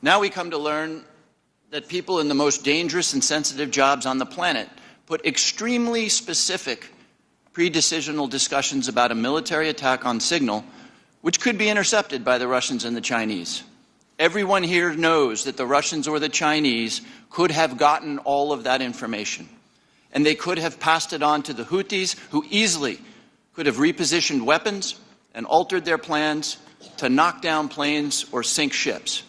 Now we come to learn that people in the most dangerous and sensitive jobs on the planet put extremely specific pre-decisional discussions about a military attack on Signal, which could be intercepted by the Russians and the Chinese. Everyone here knows that the Russians or the Chinese could have gotten all of that information, and they could have passed it on to the Houthis, who easily could have repositioned weapons and altered their plans to knock down planes or sink ships.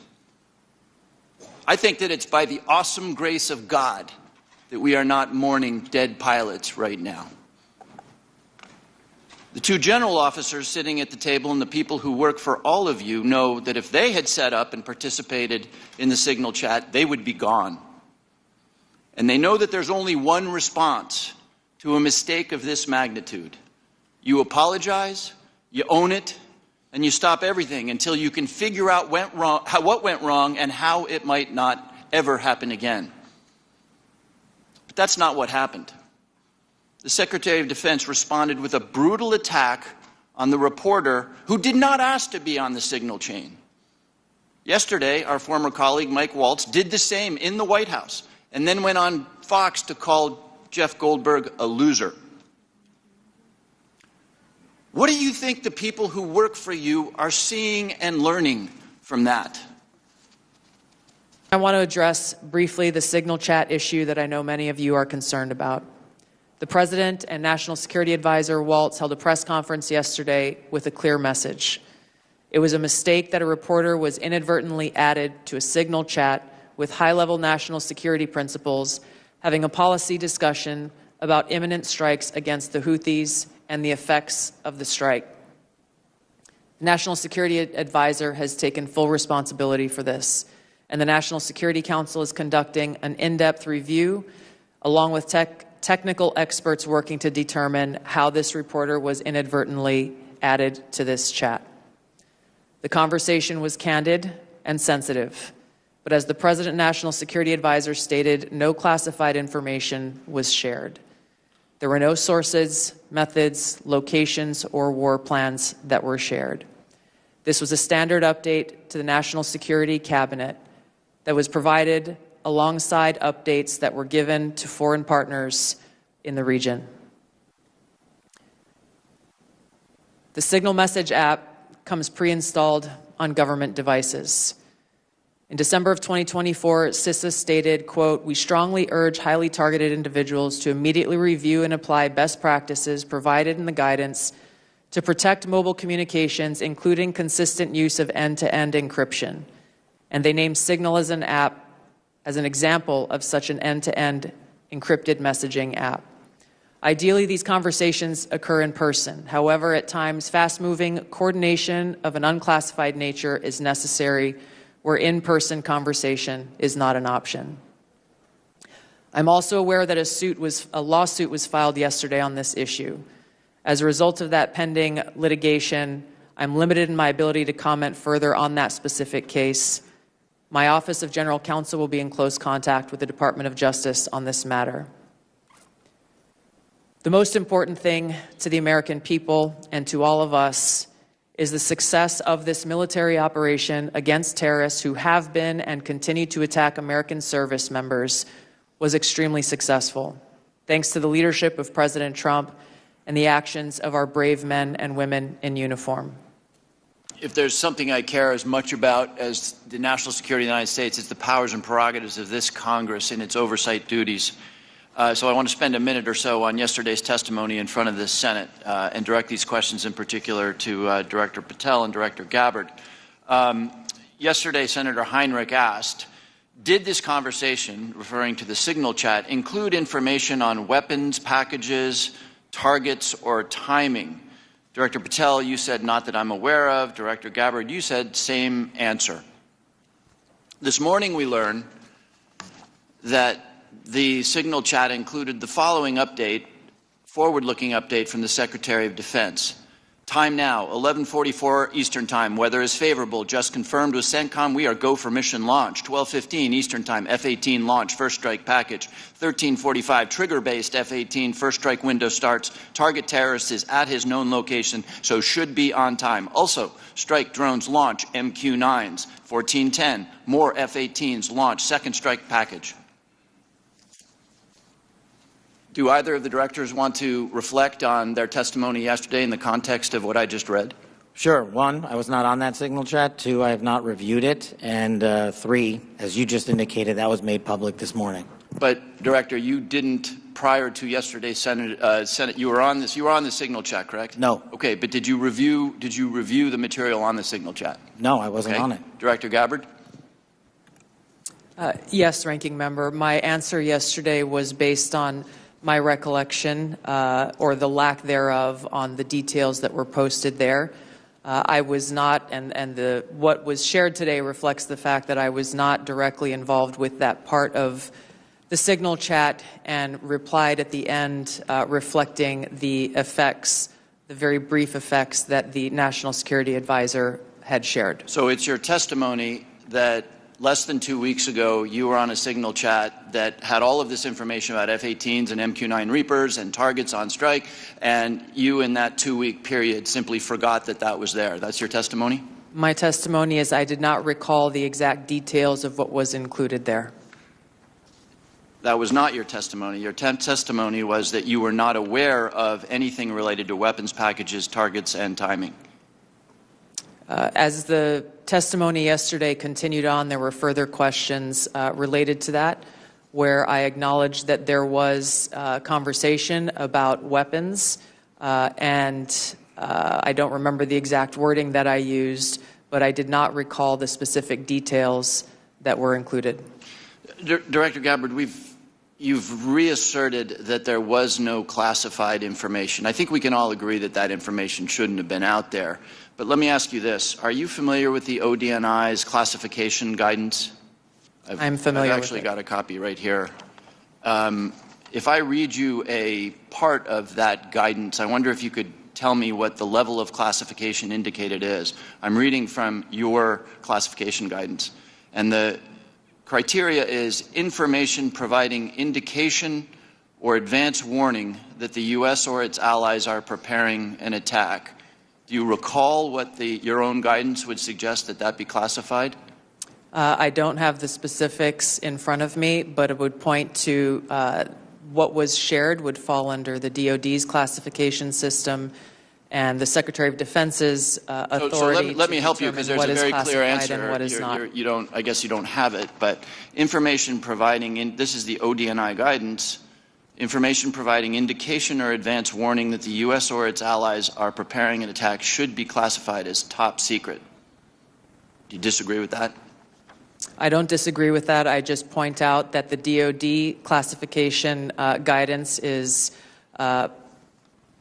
I think that it's by the awesome grace of God that we are not mourning dead pilots right now. The two general officers sitting at the table and the people who work for all of you know that if they had set up and participated in the Signal chat, they would be gone. And they know that there's only one response to a mistake of this magnitude. You apologize, you own it, and you stop everything until you can figure out what went wrong and how it might not ever happen again. But that's not what happened. The Secretary of Defense responded with a brutal attack on the reporter who did not ask to be on the Signal chain. Yesterday, our former colleague Mike Waltz did the same in the White House and then went on Fox to call Jeff Goldberg a loser. What do you think the people who work for you are seeing and learning from that? I want to address briefly the Signal chat issue that I know many of you are concerned about. The President and National Security Advisor Waltz held a press conference yesterday with a clear message. It was a mistake that a reporter was inadvertently added to a Signal chat with high-level national security principals having a policy discussion about imminent strikes against the Houthis and the effects of the strike. The National Security Advisor has taken full responsibility for this, and the National Security Council is conducting an in-depth review along with technical experts working to determine how this reporter was inadvertently added to this chat. The conversation was candid and sensitive, but as the President and National Security Advisor stated, no classified information was shared. There were no sources, methods, locations, or war plans that were shared. This was a standard update to the National Security Cabinet that was provided alongside updates that were given to foreign partners in the region. The Signal Message app comes pre-installed on government devices. In December of 2024, CISA stated, quote, "We strongly urge highly targeted individuals to immediately review and apply best practices provided in the guidance to protect mobile communications, including consistent use of end-to-end encryption." And they named Signal as an app as an example of such an end-to-end encrypted messaging app. Ideally, these conversations occur in person. However, at times, fast-moving coordination of an unclassified nature is necessary where in-person conversation is not an option. I'm also aware that a lawsuit was filed yesterday on this issue. As a result of that pending litigation, I'm limited in my ability to comment further on that specific case. My Office of General Counsel will be in close contact with the Department of Justice on this matter. The most important thing to the American people and to all of us is the success of this military operation against terrorists who have been and continue to attack American service members was extremely successful, thanks to the leadership of President Trump and the actions of our brave men and women in uniform. If there's something I care as much about as the national security of the United States, it's the powers and prerogatives of this Congress and its oversight duties. So I want to spend a minute or so on yesterday's testimony in front of the Senate and direct these questions in particular to Director Patel and Director Gabbard. Yesterday, Senator Heinrich asked, did this conversation, referring to the Signal chat, include information on weapons, packages, targets, or timing? Director Patel, you said not that I'm aware of. Director Gabbard, you said same answer. This morning we learned that the Signal chat included the following update, forward-looking update from the Secretary of Defense. Time now, 11:44 Eastern Time. Weather is favorable. Just confirmed with CENTCOM. We are go for mission launch. 12:15 Eastern Time. F-18 launch. First strike package. 13:45 trigger-based F-18 first strike window starts. Target terrorist is at his known location, so should be on time. Also, strike drones launch. MQ-9s. 14:10 more F-18s launch. Second strike package. Do either of the directors want to reflect on their testimony yesterday in the context of what I just read? Sure. One, I was not on that signal chat. Two, I have not reviewed it. And three, as you just indicated, that was made public this morning. But, Director, you didn't, prior to yesterday's Senate, you were on the signal chat, correct? No. Okay, but did you review the material on the signal chat? No, I wasn't on it. Director Gabbard? Yes, Ranking Member. My answer yesterday was based on my recollection, or the lack thereof, on the details that were posted there. I was not, and what was shared today reflects the fact that I was not directly involved with that part of the signal chat, and replied at the end reflecting the effects, the very brief effects that the National Security Advisor had shared. So it's your testimony that less than 2 weeks ago, you were on a signal chat that had all of this information about F-18s and MQ-9 Reapers and targets on strike, and you in that 2-week period simply forgot that that was there. That's your testimony? My testimony is I did not recall the exact details of what was included there. That was not your testimony. Your testimony was that you were not aware of anything related to weapons packages, targets, and timing. As the testimony yesterday continued on, there were further questions related to that, where I acknowledged that there was conversation about weapons, and I don't remember the exact wording that I used, but I did not recall the specific details that were included. Director Gabbard, you've reasserted that there was no classified information. I think we can all agree that that information shouldn't have been out there. But let me ask you this. Are you familiar with the ODNI's classification guidance? I'm familiar with it. I've actually got a copy right here. If I read you a part of that guidance, I wonder if you could tell me what the level of classification indicated is. I'm reading from your classification guidance. And the criteria is information providing indication or advance warning that the U.S. or its allies are preparing an attack. Do you recall what your own guidance would suggest that that be classified? I don't have the specifics in front of me, but it would point to what was shared would fall under the DoD's classification system and the Secretary of Defense's authority. So let me help you, because there's a very clear answer. And what is not. I guess you don't have it, but information providing, this is the ODNI guidance, information providing indication or advance warning that the U.S. or its allies are preparing an attack should be classified as top secret. Do you disagree with that? I don't disagree with that. I just point out that the DoD classification guidance is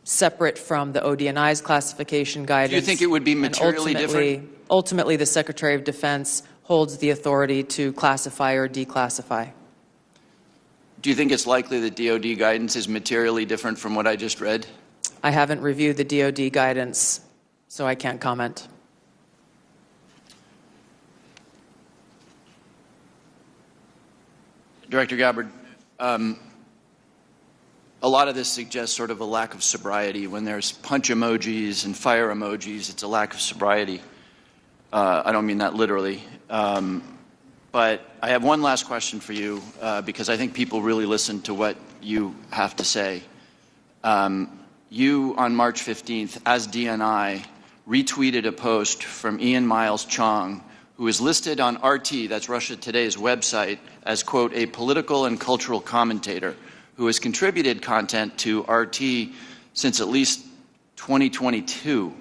separate from the ODNI's classification guidance. Do you think it would be materially different? Ultimately, the Secretary of Defense holds the authority to classify or declassify. Do you think it's likely that DoD guidance is materially different from what I just read? I haven't reviewed the DoD guidance, so I can't comment. Director Gabbard, a lot of this suggests sort of a lack of sobriety. When there's punch emojis and fire emojis, it's a lack of sobriety. I don't mean that literally. But I have one last question for you, because I think people really listen to what you have to say. You, on March 15th, as DNI, retweeted a post from Ian Miles Chong, who is listed on RT, that's Russia Today's website, as, quote, a political and cultural commentator who has contributed content to RT since at least 2022.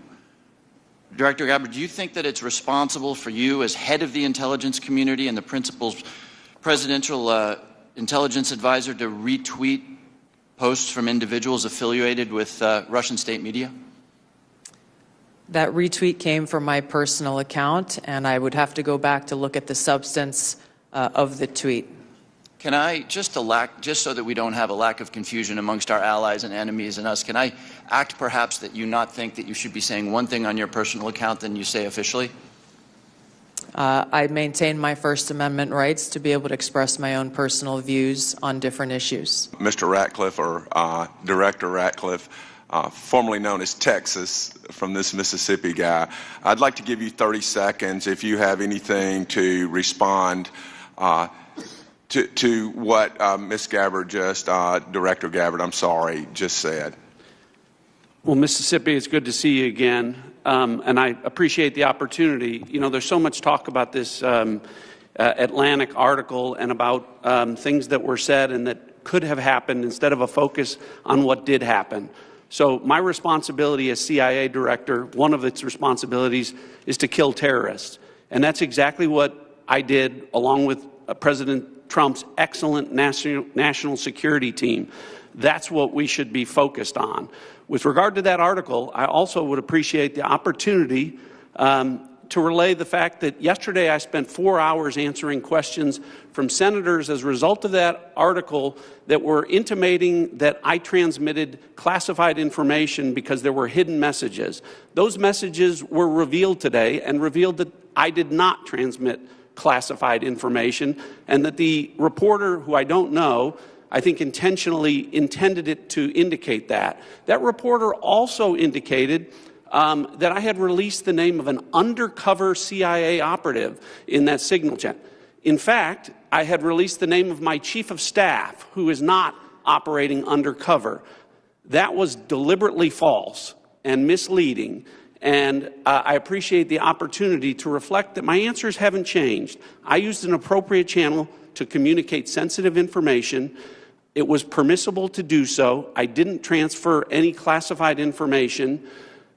Director Gabbard, do you think that it's responsible for you as head of the intelligence community and the principal presidential intelligence advisor to retweet posts from individuals affiliated with Russian state media? That retweet came from my personal account, and I would have to go back to look at the substance of the tweet. can I, just so that we don't have a lack of confusion amongst our allies and enemies and us, can I act perhaps that you not think that you should be saying one thing on your personal account than you say officially? I maintain my First Amendment rights to be able to express my own personal views on different issues. Mr. Ratcliffe, or Director Ratcliffe, formerly known as Texas, from this Mississippi guy, I'd like to give you 30 seconds if you have anything to respond to what Ms. Gabbard Director Gabbard, just said. Well, Mississippi, it's good to see you again. And I appreciate the opportunity. You know, there's so much talk about this Atlantic article and about things that were said and that could have happened instead of a focus on what did happen. So my responsibility as CIA director, one of its responsibilities is to kill terrorists. And that's exactly what I did along with President Trump's excellent national security team. That's what we should be focused on. With regard to that article, I also would appreciate the opportunity to relay the fact that yesterday I spent 4 hours answering questions from senators as a result of that article that were intimating that I transmitted classified information because there were hidden messages. Those messages were revealed today and revealed that I did not transmit classified information and that the reporter, who I don't know, I think intentionally intended it to indicate that. That reporter also indicated that I had released the name of an undercover CIA operative in that signal chat. In fact, I had released the name of my chief of staff, who is not operating undercover. That was deliberately false and misleading, and I appreciate the opportunity to reflect that my answers haven't changed. I used an appropriate channel to communicate sensitive information. It was permissible to do so. I didn't transfer any classified information.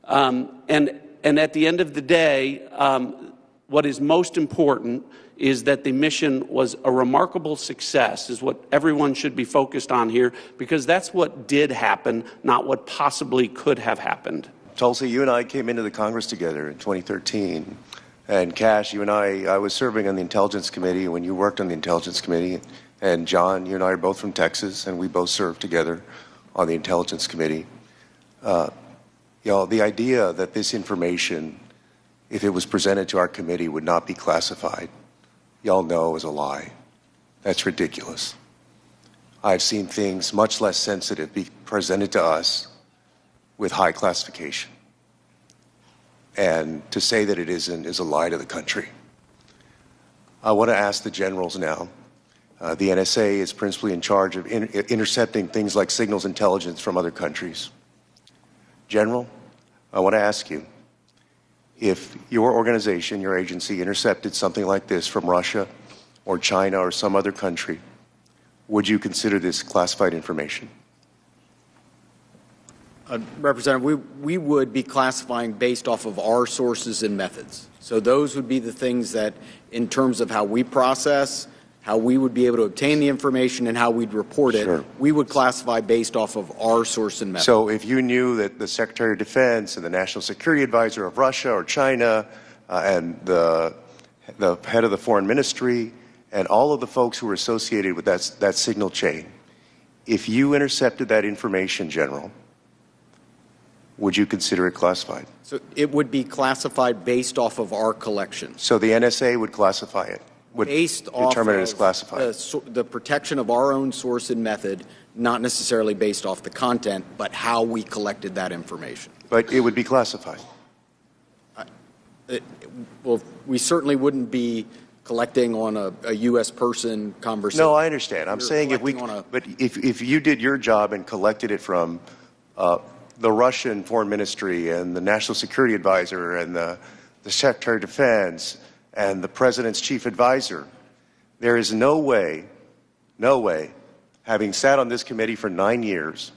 And at the end of the day, what is most important is that the mission was a remarkable success, is what everyone should be focused on here, because that's what did happen, not what possibly could have happened. Tulsi, you and I came into the Congress together in 2013. And Cash, you and I was serving on the Intelligence Committee when you worked on the Intelligence Committee. And John, you and I are both from Texas, and we both served together on the Intelligence Committee. The idea that this information, if it was presented to our committee, would not be classified, y'all know is a lie. That's ridiculous. I've seen things much less sensitive be presented to us with high classification. And to say that it isn't is a lie to the country. I want to ask the generals now. The NSA is principally in charge of intercepting things like signals intelligence from other countries. General, I want to ask you, if your organization, your agency, intercepted something like this from Russia or China or some other country, would you consider this classified information? Representative, we would be classifying based off of our sources and methods. So those would be the things that, in terms of how we process, how we would be able to obtain the information, and how we'd report it, Sure. We would classify based off of our source and method. So if you knew that the Secretary of Defense and the National Security Advisor of Russia or China and the head of the Foreign Ministry and all of the folks who were associated with that signal chain, if you intercepted that information, General, would you consider it classified? So it would be classified based off of our collection. So the NSA would classify it, would Based off determine it as of classified. the protection of our own source and method, not necessarily based off the content, but how we collected that information. But it would be classified. Well, we certainly wouldn't be collecting on a U.S. person conversation. No, I understand. I'm saying if you did your job and collected it from the Russian Foreign Ministry and the National Security Advisor and the Secretary of Defense and the President's Chief Advisor, there is no way, having sat on this committee for 9 years,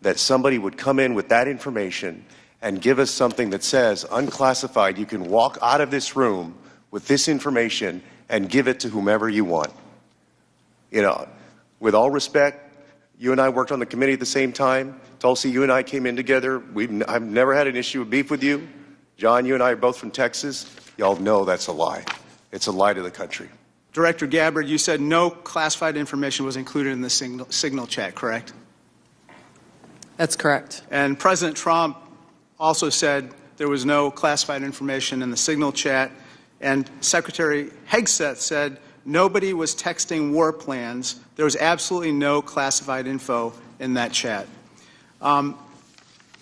that somebody would come in with that information and give us something that says, unclassified, you can walk out of this room with this information and give it to whomever you want. You know, with all respect, you and I worked on the committee at the same time. Tulsi, you and I came in together. I've never had an issue of beef with you. John, you and I are both from Texas. Y'all know that's a lie. It's a lie to the country. Director Gabbard, you said no classified information was included in the signal chat, correct? That's correct. And President Trump also said there was no classified information in the signal chat. And Secretary Hegseth said nobody was texting war plans. There was absolutely no classified info in that chat.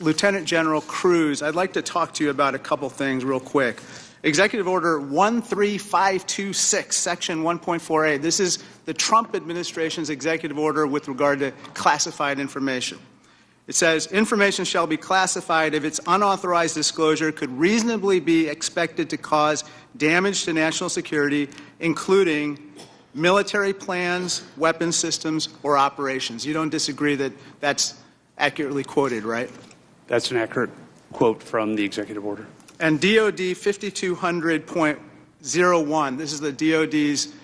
Lieutenant General Cruz, I'd like to talk to you about a couple things real quick. Executive Order 13526, Section 1.4a. This is the Trump administration's executive order with regard to classified information. It says, information shall be classified if its unauthorized disclosure could reasonably be expected to cause damage to national security, including military plans, weapons systems, or operations. You don't disagree that that's accurately quoted, right? That's an accurate quote from the executive order. And DOD 5200.01, this is the DOD's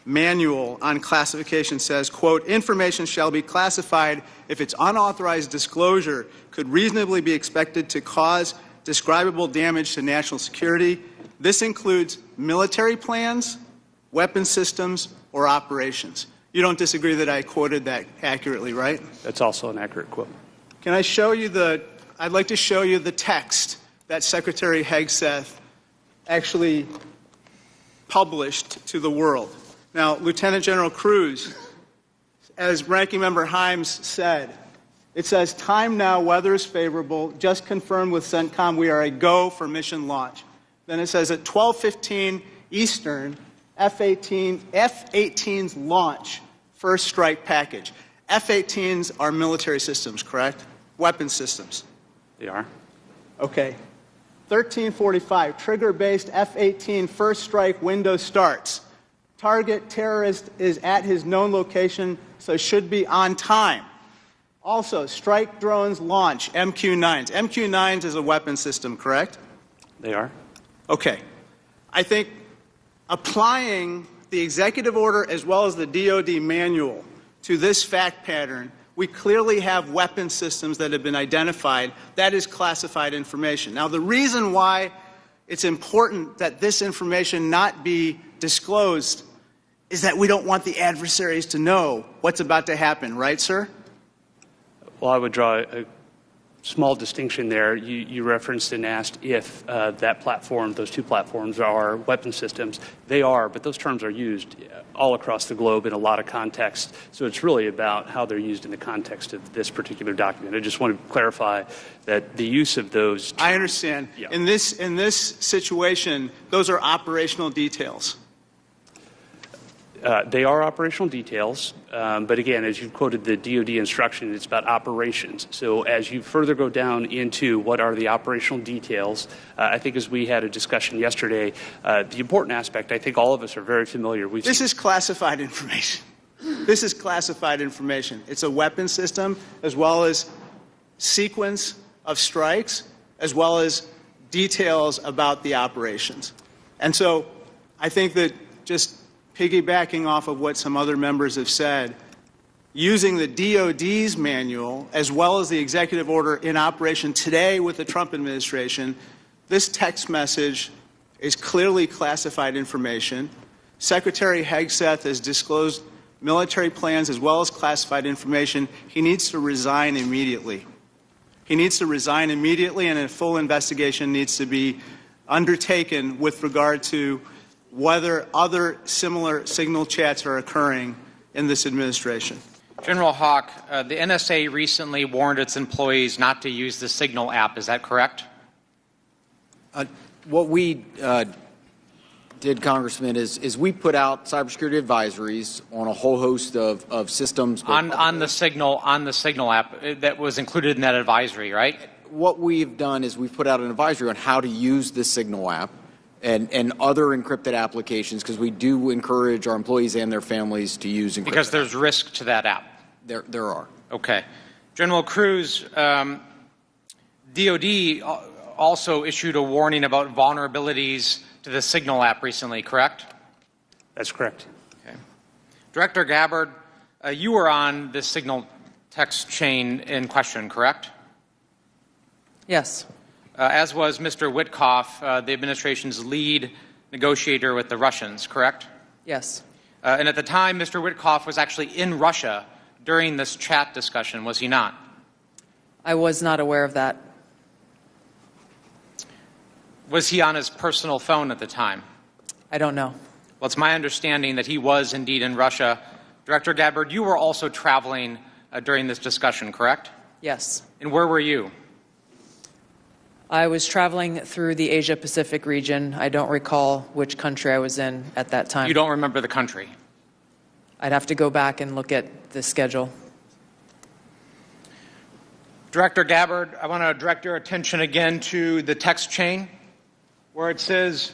manual on classification, says, quote, information shall be classified if its unauthorized disclosure could reasonably be expected to cause describable damage to national security. This includes military plans, weapons systems, or operations. You don't disagree that I quoted that accurately, right? That's also an accurate quote. Can I show you I'd like to show you the text that Secretary Hegseth actually published to the world. Now, Lieutenant General Cruz, as Ranking Member Himes said, it says, time now, weather is favorable, just confirmed with CENTCOM we are a go for mission launch. Then it says at 12:15 Eastern, F-18s launch first strike package. F-18s are military systems, correct? Weapon systems. They are. Okay. 1345, trigger-based F-18 first strike window starts. Target terrorist is at his known location, so should be on time. Also, strike drones launch, MQ-9s. MQ-9s is a weapon system, correct? They are. Okay. I think applying the executive order as well as the DOD manual to this fact pattern, we clearly have weapon systems that have been identified. That is classified information. Now, the reason why it's important that this information not be disclosed is that we don't want the adversaries to know what's about to happen, right, sir? Well, I would draw a small distinction there. You referenced and asked if that platform, those two platforms, are weapon systems. They are, but those terms are used all across the globe in a lot of contexts. So it's really about how they're used in the context of this particular document. I just want to clarify that the use of those terms, I understand. Yeah. In this situation, those are operational details. They are operational details, but again, as you quoted the DOD instruction, it's about operations. So as you further go down into what are the operational details, I think as we had a discussion yesterday, the important aspect, I think all of us are very familiar. This is classified information. This is classified information. It's a weapon system as well as sequence of strikes as well as details about the operations. And so I think that just piggybacking off of what some other members have said, using the DOD's manual as well as the executive order in operation today with the Trump administration, this text message is clearly classified information. Secretary Hegseth has disclosed military plans as well as classified information. He needs to resign immediately. He needs to resign immediately, and a full investigation needs to be undertaken with regard to whether other similar signal chats are occurring in this administration. General Hawk, the NSA recently warned its employees not to use the Signal app. Is that correct? What we did, Congressman, is we put out cybersecurity advisories on a whole host of systems. On the Signal app that was included in that advisory, right? What we've done is we've put out an advisory on how to use the Signal app and other encrypted applications, because we do encourage our employees and their families to use encrypted. Because there's risk to that app. There are. Okay. General Cruz, DOD also issued a warning about vulnerabilities to the Signal app recently, correct? That's correct. Okay. Director Gabbard, you were on this Signal text chain in question, correct? Yes. As was Mr. Witkoff, the administration's lead negotiator with the Russians, correct? Yes. And at the time, Mr. Witkoff was actually in Russia during this chat discussion, was he not? I was not aware of that. Was he on his personal phone at the time? I don't know. Well, it's my understanding that he was indeed in Russia. Director Gabbard, you were also traveling during this discussion, correct? Yes. And where were you? I was traveling through the Asia-Pacific region. I don't recall which country I was in at that time. You don't remember the country? I'd have to go back and look at the schedule. Director Gabbard, I want to direct your attention again to the text chain where it says,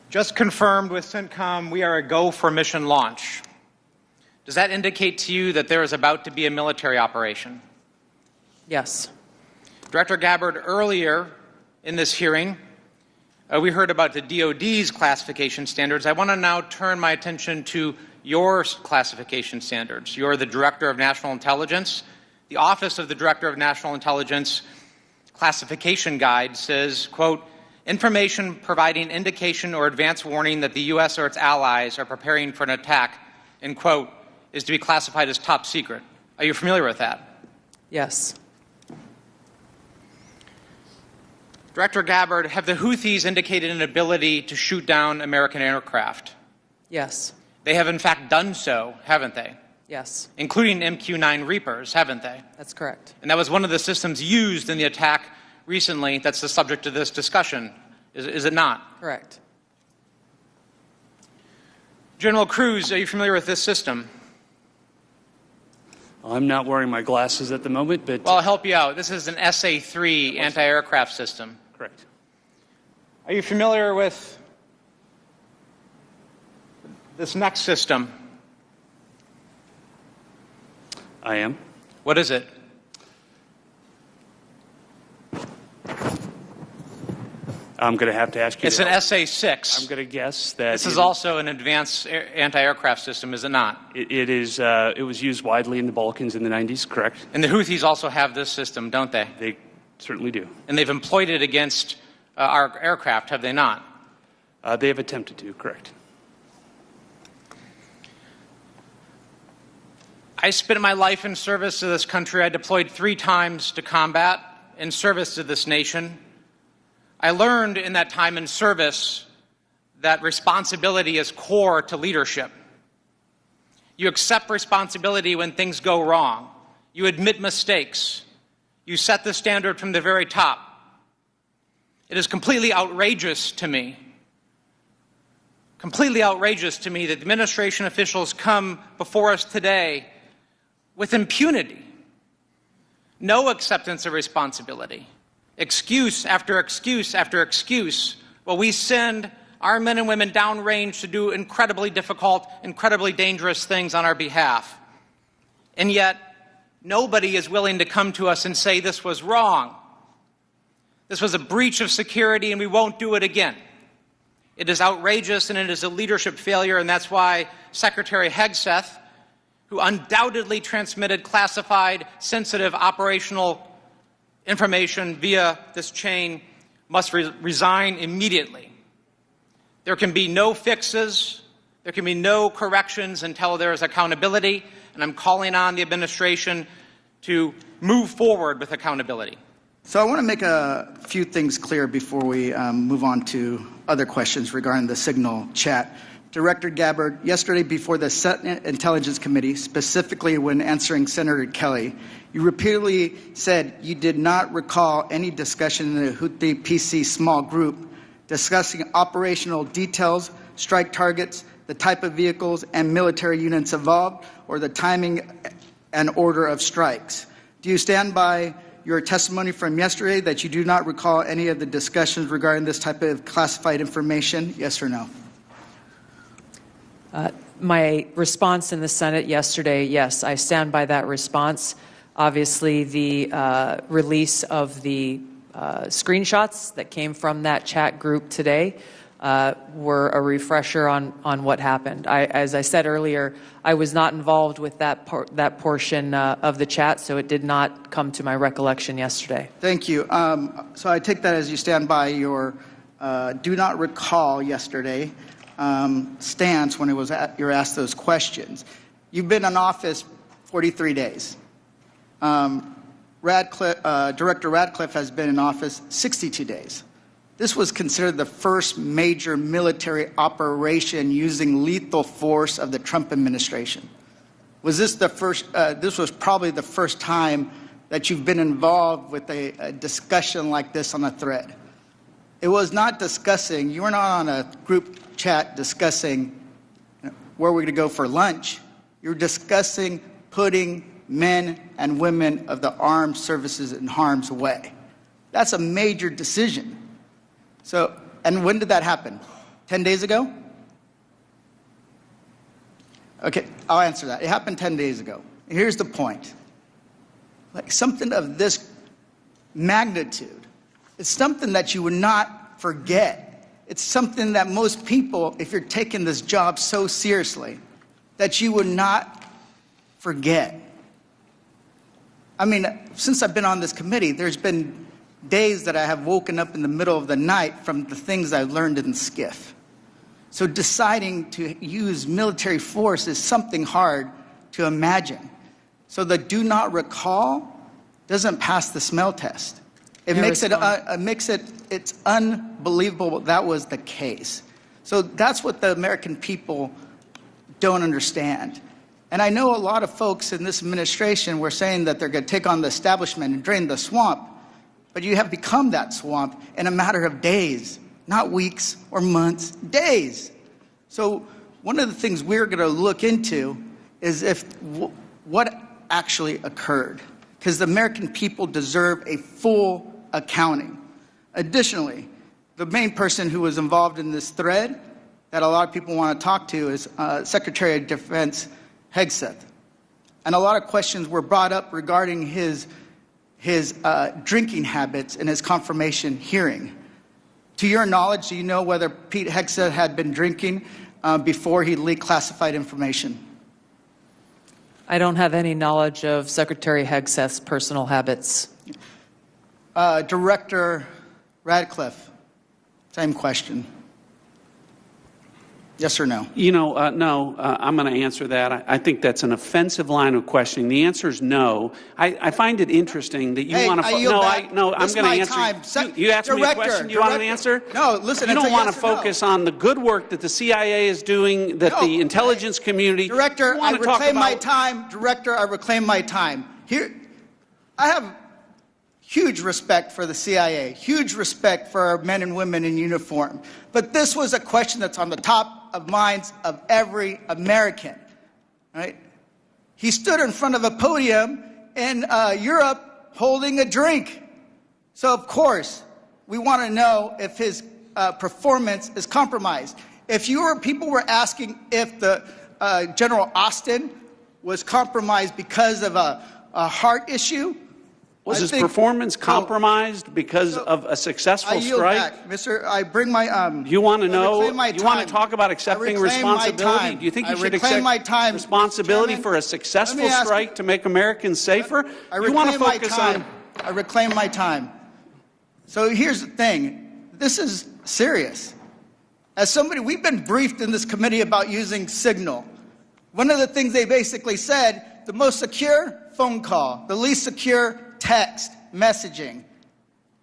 just confirmed with CENTCOM, we are a go for mission launch. Does that indicate to you that there is about to be a military operation? Yes. Director Gabbard, earlier in this hearing, we heard about the DoD's classification standards. I want to now turn my attention to your classification standards. You're the Director of National Intelligence. The Office of the Director of National Intelligence classification guide says, quote, information providing indication or advance warning that the U.S. or its allies are preparing for an attack, end quote, is to be classified as top secret. Are you familiar with that? Yes. Director Gabbard, have the Houthis indicated an ability to shoot down American aircraft? Yes. They have in fact done so, haven't they? Yes. Including MQ-9 Reapers, haven't they? That's correct. And that was one of the systems used in the attack recently that's the subject of this discussion, is it not? Correct. General Cruz, are you familiar with this system? I'm not wearing my glasses at the moment, but... Well, I'll help you out. This is an SA-3 anti-aircraft system. Correct. Are you familiar with this next system? I am. What is it? I'm going to have to ask you. It's an SA-6. I'm going to guess that... This is also an advanced anti-aircraft system, is it not? It is. It was used widely in the Balkans in the 90s, correct? And the Houthis also have this system, don't they? They certainly do. And they've employed it against our aircraft, have they not? They have attempted to, correct. I spent my life in service to this country. I deployed 3 times to combat in service to this nation. I learned in that time in service that responsibility is core to leadership. You accept responsibility when things go wrong. You admit mistakes. You set the standard from the very top. It is completely outrageous to me that administration officials come before us today with impunity, no acceptance of responsibility, excuse after excuse after excuse, while we send our men and women downrange to do incredibly difficult, incredibly dangerous things on our behalf. And yet, nobody is willing to come to us and say this was wrong. This was a breach of security and we won't do it again. It is outrageous and it is a leadership failure, and that's why Secretary Hegseth, who undoubtedly transmitted classified, sensitive operational information via this chain, must resign immediately. There can be no fixes, there can be no corrections until there is accountability, and I'm calling on the administration to move forward with accountability. So I want to make a few things clear before we move on to other questions regarding the Signal chat. Director Gabbard, yesterday before the Senate Intelligence Committee, specifically when answering Senator Kelly, you repeatedly said you did not recall any discussion in the Houthi PC small group discussing operational details, strike targets, the type of vehicles and military units involved, or the timing and order of strikes. Do you stand by your testimony from yesterday that you do not recall any of the discussions regarding this type of classified information? Yes or no? My response in the Senate yesterday, yes, I stand by that response. Obviously, the release of the screenshots that came from that chat group today were a refresher on what happened. As I said earlier, I was not involved with that portion of the chat, so it did not come to my recollection yesterday. Thank you. So I take that as you stand by your do not recall yesterday stance when you're asked those questions. You've been in office 43 days. Director Radcliffe has been in office 62 days. This was considered the first major military operation using lethal force of the Trump administration. Was this the first? This was probably the first time that you've been involved with a discussion like this on a thread. It was not discussing. You were not on a group chat discussing where we're going to go for lunch. You're discussing putting men and women of the armed services in harm's way. That's a major decision. So, and when did that happen? 10 days ago? Okay, I'll answer that. It happened 10 days ago. Here's the point. Like something of this magnitude, it's something that you would not forget. It's something that most people, if you're taking this job so seriously, that you would not forget. I mean, since I've been on this committee, there's been days that I have woken up in the middle of the night from the things I've learned in SCIF. So deciding to use military force is something hard to imagine. So the do not recall doesn't pass the smell test. It makes it's unbelievable that was the case. So that's what the American people don't understand. And I know a lot of folks in this administration were saying that they're going to take on the establishment and drain the swamp, but you have become that swamp in a matter of days, not weeks or months, days. So one of the things we're going to look into is what actually occurred, because the American people deserve a full accounting. Additionally, the main person who was involved in this thread that a lot of people want to talk to is Secretary of Defense Hegseth. And a lot of questions were brought up regarding his drinking habits in his confirmation hearing. To your knowledge, do you know whether Pete Hegseth had been drinking before he leaked classified information? I don't have any knowledge of Secretary Hegseth's personal habits. Director Radcliffe, same question. Yes or no? You know, no, I'm going to answer that. I think that's an offensive line of questioning. The answer is no. I find it interesting that you want to... I'm going to answer. You asked me a question. You want an answer? No, listen. You don't want to focus on the good work that the CIA is doing, that the intelligence community... Director, I reclaim my time. Director, I reclaim my time. Here, I have huge respect for the CIA, huge respect for our men and women in uniform. But this was a question that's on the top of minds of every American, right? He stood in front of a podium in Europe holding a drink. So, of course, we want to know if his performance is compromised. If people were asking if the General Austin was compromised because of a heart issue, was his performance compromised because of a successful strike? I bring my... You want to know? You want to talk about accepting responsibility? Do you think you should accept responsibility for a successful strike to make Americans safer? You want to focus on... I reclaim my time. So here's the thing. This is serious. As somebody, we've been briefed in this committee about using Signal. One of the things they basically said, the most secure, phone call. The least secure, text messaging.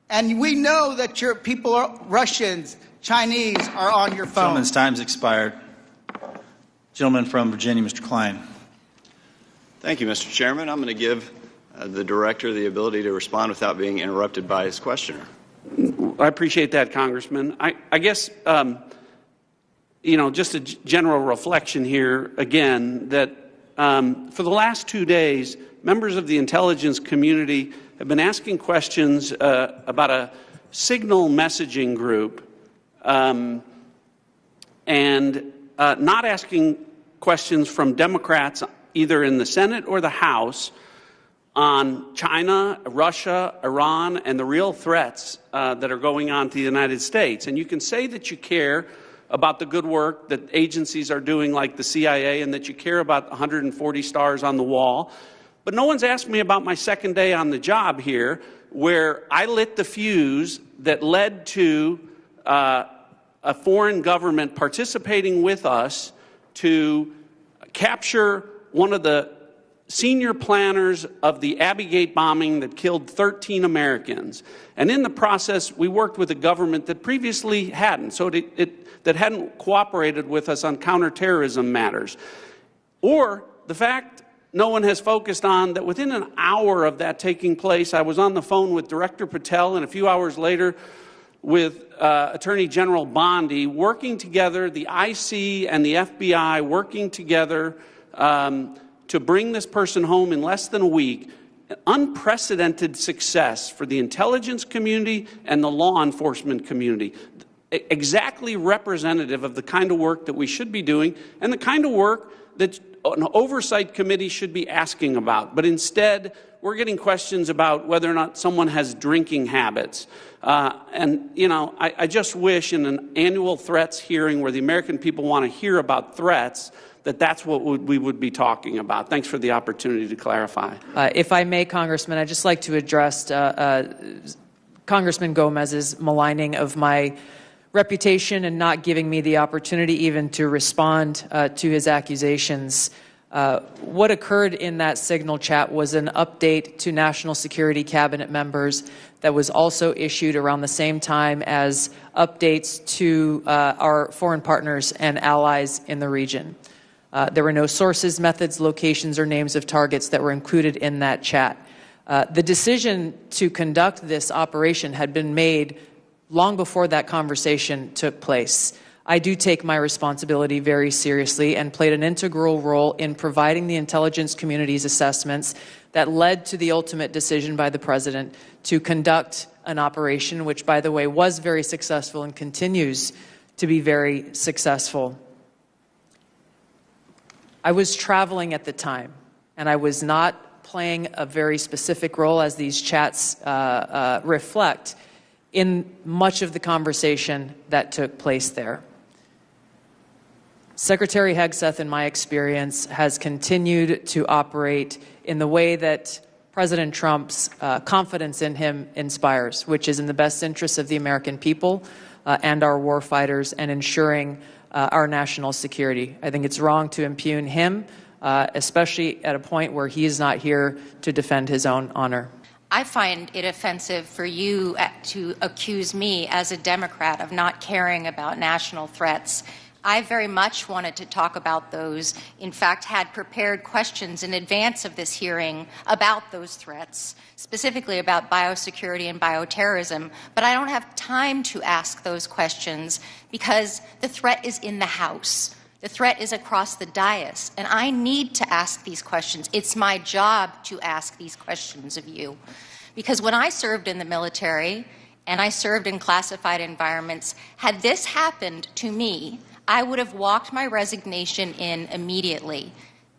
And we know that your people are Russians, Chinese are on your phone. Gentleman's time's expired. Gentleman from Virginia, Mr. Klein. Thank you, Mr. Chairman. I'm going to give the director the ability to respond without being interrupted by his questioner. I appreciate that, Congressman. I guess, just a general reflection here, again, that for the last 2 days, members of the intelligence community have been asking questions about a signal messaging group and not asking questions from Democrats either in the Senate or the House on China, Russia, Iran, and the real threats that are going on to the United States. And you can say that you care about the good work that agencies are doing like the CIA and that you care about 140 stars on the wall. But no one's asked me about my second day on the job here, where I lit the fuse that led to a foreign government participating with us to capture one of the senior planners of the Abbey Gate bombing that killed 13 Americans. And in the process, we worked with a government that previously hadn't, that hadn't cooperated with us on counterterrorism matters. Or the fact no one has focused on that within an hour of that taking place, I was on the phone with Director Patel, and a few hours later with Attorney General Bondi, working together, the IC and the FBI working together to bring this person home in less than a week. Unprecedented success for the intelligence community and the law enforcement community. Exactly representative of the kind of work that we should be doing and the kind of work that an oversight committee should be asking about. But instead, we're getting questions about whether or not someone has drinking habits. And, you know, I just wish in an annual threats hearing where the American people want to hear about threats, that's what we would be talking about. Thanks for the opportunity to clarify. If I may, Congressman, I'd just like to address Congressman Gomez's maligning of my reputation and not giving me the opportunity even to respond to his accusations. What occurred in that signal chat was an update to national security cabinet members that was also issued around the same time as updates to our foreign partners and allies in the region. There were no sources, methods, locations, or names of targets that were included in that chat. The decision to conduct this operation had been made long before that conversation took place. I do take my responsibility very seriously and played an integral role in providing the intelligence community's assessments that led to the ultimate decision by the President to conduct an operation, which, by the way, was very successful and continues to be very successful. I was traveling at the time, and I was not playing a very specific role, as these chats reflect, in much of the conversation that took place there. Secretary Hegseth, in my experience, has continued to operate in the way that President Trump's confidence in him inspires, which is in the best interests of the American people and our war fighters and ensuring our national security. I think it's wrong to impugn him, especially at a point where he is not here to defend his own honor. I find it offensive for you to accuse me as a Democrat of not caring about national threats. I very much wanted to talk about those, in fact, had prepared questions in advance of this hearing about those threats, specifically about biosecurity and bioterrorism, but I don't have time to ask those questions because the threat is in the House. The threat is across the dais, and I need to ask these questions. It's my job to ask these questions of you. Because when I served in the military and I served in classified environments, had this happened to me, I would have walked my resignation in immediately.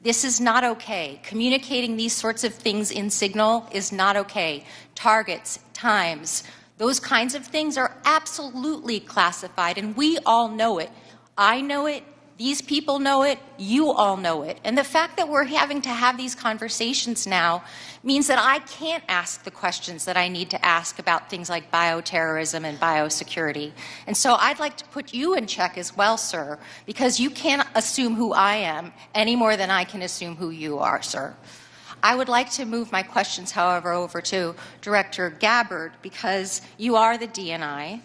This is not okay. Communicating these sorts of things in signal is not okay. Targets, times, those kinds of things are absolutely classified, and we all know it. I know it. These people know it, you all know it. And the fact that we're having to have these conversations now means that I can't ask the questions that I need to ask about things like bioterrorism and biosecurity. And so I'd like to put you in check as well, sir, because you can't assume who I am any more than I can assume who you are, sir. I would like to move my questions, however, over to Director Gabbard, because you are the DNI.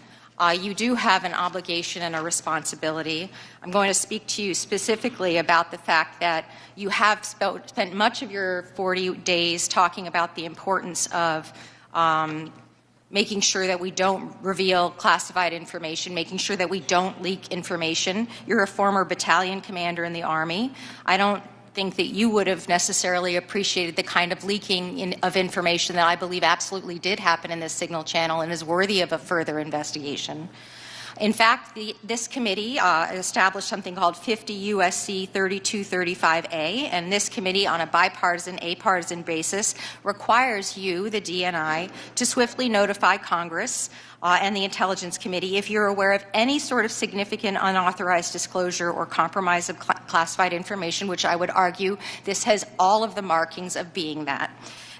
You do have an obligation and a responsibility. I'm going to speak to you specifically about the fact that you have spent much of your 40 days talking about the importance of making sure that we don't reveal classified information, making sure that we don't leak information. You're a former battalion commander in the Army. I don't think that you would have necessarily appreciated the kind of leaking of information that I believe absolutely did happen in this signal channel and is worthy of a further investigation. In fact, this committee established something called 50 U.S.C. 3235A, and this committee, on a bipartisan, apartisan basis, requires you, the DNI, to swiftly notify Congress and the Intelligence Committee if you're aware of any sort of significant unauthorized disclosure or compromise of classified information, which I would argue this has all of the markings of being that.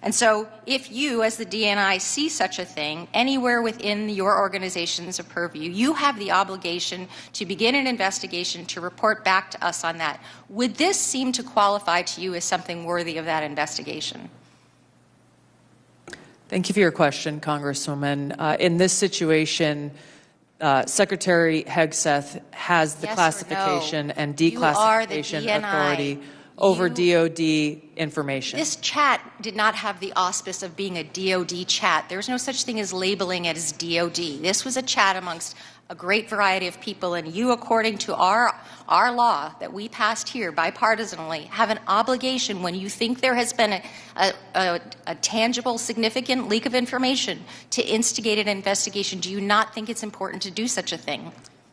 And so if you, as the DNI, see such a thing anywhere within your organization's purview, you have the obligation to begin an investigation to report back to us on that. Would this seem to qualify to you as something worthy of that investigation? Thank you for your question, Congresswoman. In this situation, Secretary Hegseth has the Yes or classification no? and You are the declassification DNI. authority over DOD information. This chat did not have the auspice of being a DOD chat. There's no such thing as labeling it as DOD. This was a chat amongst a great variety of people, and you, according to our law that we passed here bipartisanly, have an obligation when you think there has been a tangible, significant leak of information to instigate an investigation. Do you not think it's important to do such a thing?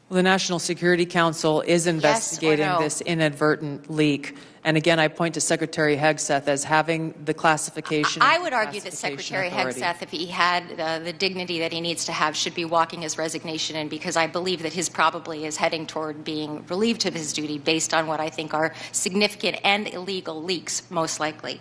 Well, the National Security Council is investigating no? this inadvertent leak. And again, I point to Secretary Hegseth as having the classification. I would argue that classification Secretary authority. Hegseth, if he had the dignity that he needs to have, should be walking his resignation in, because I believe that his probably is heading toward being relieved of his duty based on what I think are significant and illegal leaks, most likely.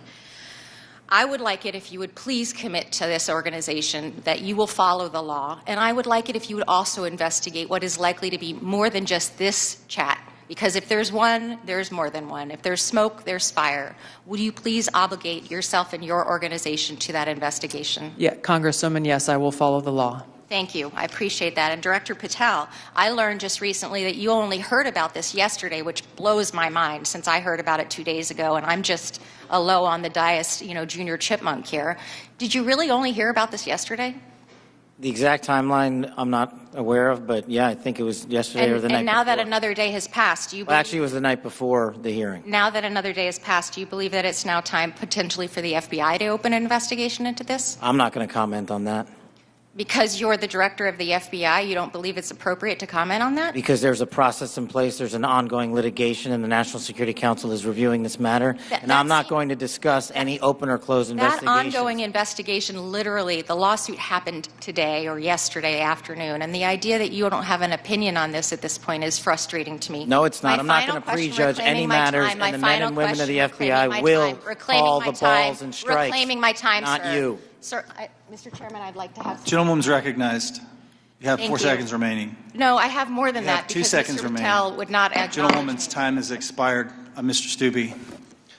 I would like it if you would please commit to this organization that you will follow the law, and I would like it if you would also investigate what is likely to be more than just this chat. Because if there's one, there's more than one. If there's smoke, there's fire. Would you please obligate yourself and your organization to that investigation? Yeah, Congresswoman, yes, I will follow the law. Thank you. I appreciate that. And Director Patel, I learned just recently that you only heard about this yesterday, which blows my mind since I heard about it 2 days ago, and I'm just a low on the dais, junior chipmunk here. Did you really only hear about this yesterday? The exact timeline I'm not aware of, but yeah, I think it was yesterday or the night And now before. that another day has passed, do you Well, believe... actually, it was the night before the hearing. Now that another day has passed, do you believe that it's now time potentially for the FBI to open an investigation into this? I'm not going to comment on that. Because you're the director of the FBI, you don't believe it's appropriate to comment on that? Because there's a process in place, there's an ongoing litigation, and the National Security Council is reviewing this matter. And I'm not going to discuss any open or closed That investigations. ongoing investigation, literally, the lawsuit happened today or yesterday afternoon, and the idea that you don't have an opinion on this at this point is frustrating to me. No, it's not. My I'm not final going to question, prejudge any reclaiming my matters, time, my and the men final and women of the question, FBI will call the balls and strikes. Reclaiming my time, not sir. you. Sir, Mr. Chairman, I'd like to have... Gentlewoman's recognized. You have Thank 4 you. seconds remaining. No, I have more than You have that 2 because seconds Mr. remaining. Patel would not acknowledge... Gentlewoman's time has expired. Mr. Stubbe.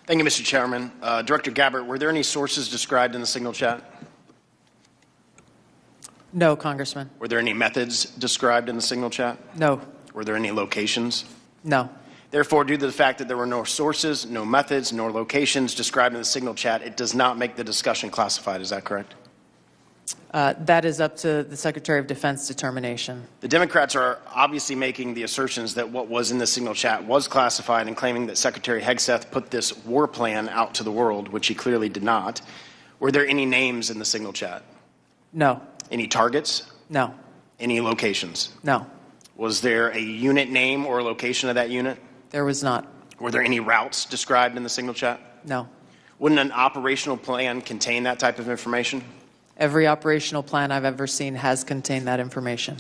Thank you, Mr. Chairman. Director Gabbard, were there any sources described in the signal chat? No, Congressman. Were there any methods described in the signal chat? No. Were there any locations? No. Therefore, due to the fact that there were no sources, no methods, nor locations described in the signal chat, it does not make the discussion classified. Is that correct? That is up to the Secretary of Defense determination. The Democrats are obviously making the assertions that what was in the signal chat was classified and claiming that Secretary Hegseth put this war plan out to the world, which he clearly did not. Were there any names in the signal chat? No. Any targets? No. Any locations? No. Was there a unit name or location of that unit? There was not. Were there any routes described in the signal chat? No. Wouldn't an operational plan contain that type of information? Every operational plan I've ever seen has contained that information.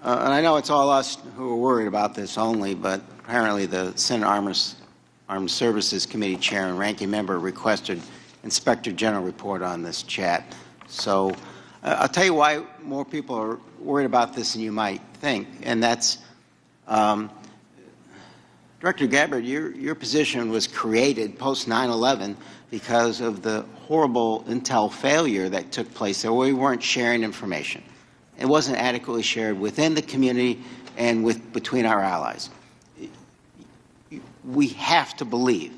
And I know it's all us who are worried about this only, but apparently the Senate Armed Services Committee Chair and Ranking Member requested Inspector General report on this chat. So I'll tell you why more people are worried about this than you might think, and that's Director Gabbard, your position was created post 9/11 because of the horrible intel failure that took place there, where we weren't sharing information. It wasn't adequately shared within the community and between our allies. We have to believe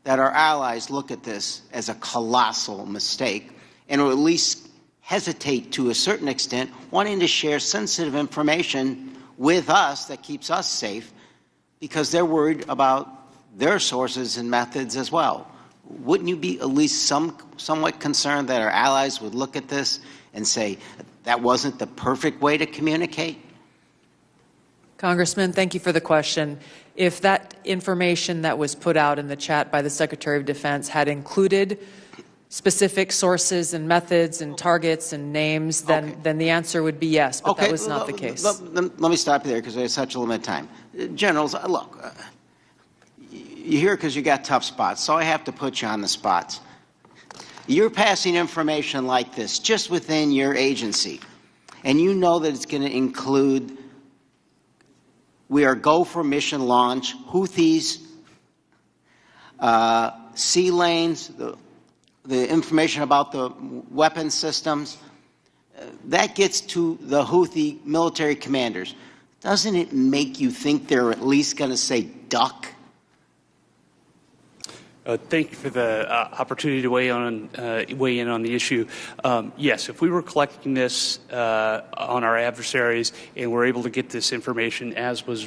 that our allies look at this as a colossal mistake and will at least hesitate to a certain extent, wanting to share sensitive information with us that keeps us safe, because they're worried about their sources and methods as well. Wouldn't you be at least somewhat concerned that our allies would look at this and say that wasn't the perfect way to communicate? Congressman, thank you for the question. If that information that was put out in the chat by the Secretary of Defense had included specific sources and methods and targets and names, then the answer would be yes, but that was not the case. Let me stop you there because there's such a limited time. Generals, look, you're here because you got tough spots, so I have to put you on the spots. You're passing information like this just within your agency, and you know that it's going to include, we are go for mission launch, Houthis, sea lanes, the information about the weapon systems. That gets to the Houthi military commanders. Doesn't it make you think they're at least going to say duck? Thank you for the opportunity to weigh in on the issue. Yes, if we were collecting this on our adversaries and we're able to get this information, as was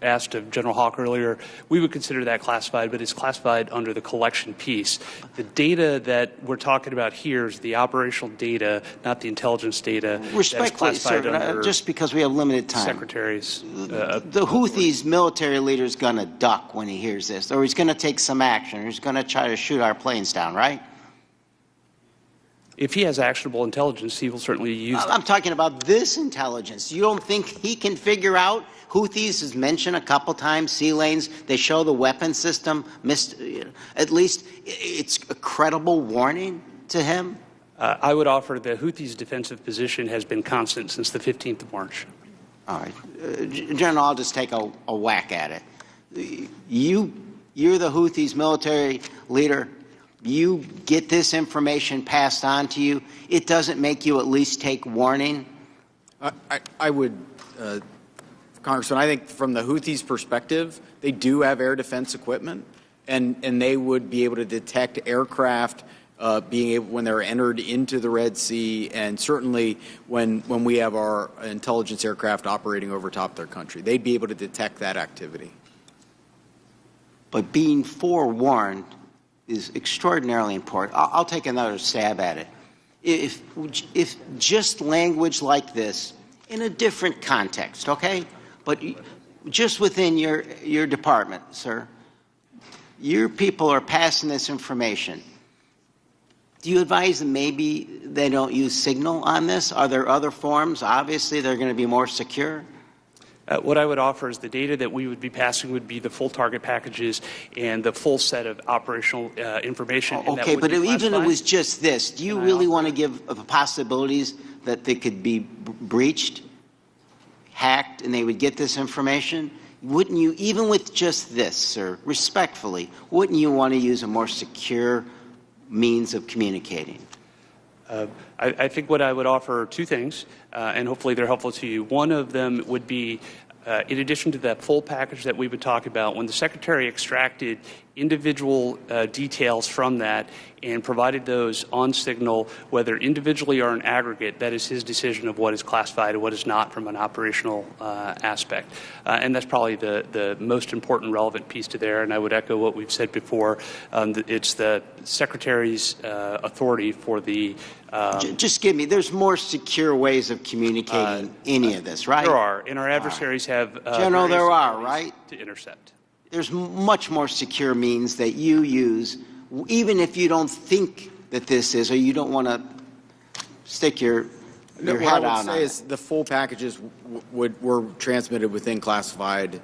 asked of General Hawk earlier, we would consider that classified, but it's classified under the collection piece. The data that we're talking about here is the operational data, not the intelligence data. Respectfully, sir, just because we have limited time. Secretaries. The Houthis military leader is going to duck when he hears this, or he's going to take some action, or he's going to try to shoot our planes down, right? If he has actionable intelligence, he will certainly use it. I'm talking about this intelligence. You don't think he can figure out? Houthis is mentioned a couple times, sea lanes. They show the weapon system. At least it's a credible warning to him. I would offer the Houthis' defensive position has been constant since the 15th of March. All right. General, I'll just take a whack at it. You're the Houthis' military leader. You get this information passed on to you. It doesn't make you at least take warning? I would, Congressman, I think from the Houthis' perspective, they do have air defense equipment, and they would be able to detect aircraft when they're entered into the Red Sea, and certainly when we have our intelligence aircraft operating over top of their country. They'd be able to detect that activity. But being forewarned is extraordinarily important. I'll take another stab at it. If just language like this in a different context, okay? But just within your department, sir, your people are passing this information. Do you advise them maybe they don't use Signal on this? Are there other forms? Obviously, they're going to be more secure. What I would offer is the data that we would be passing would be the full target packages and the full set of operational information. Okay, but even if it was just this, do you really want to give the possibilities that they could be breached, hacked, and they would get this information? Wouldn't you, even with just this, sir, respectfully, wouldn't you want to use a more secure means of communicating? I think what I would offer are two things, and hopefully they're helpful to you. One of them would be, in addition to that full package that we would talk about, when the Secretary extracted individual details from that and provided those on Signal, whether individually or in aggregate, that is his decision of what is classified and what is not from an operational aspect. And that's probably the most important relevant piece to there, and I would echo what we've said before. It's the Secretary's authority for the just give me, there's more secure ways of communicating any of this, right? There are, and our adversaries have General, there are, right? To intercept. There's much more secure means that you use, even if you don't think that this is, or you don't want to stick your head out on it. What I would say is the full packages were transmitted within classified,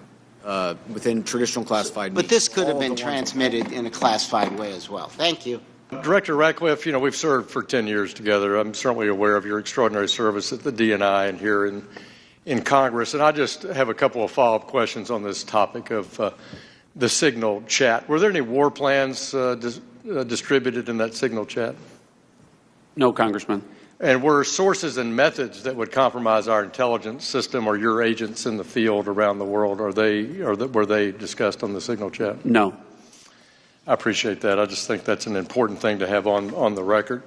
within traditional classified means. But this could have been transmitted in a classified way as well. Thank you. Director Ratcliffe, you know, we've served for 10 years together. I'm certainly aware of your extraordinary service at the DNI and here in Congress. And I just have a couple of follow-up questions on this topic of the Signal chat. Were there any war plans distributed in that Signal chat? No, Congressman. And were sources and methods that would compromise our intelligence system or your agents in the field around the world, were they discussed on the Signal chat? No. I appreciate that. I just think that's an important thing to have on the record.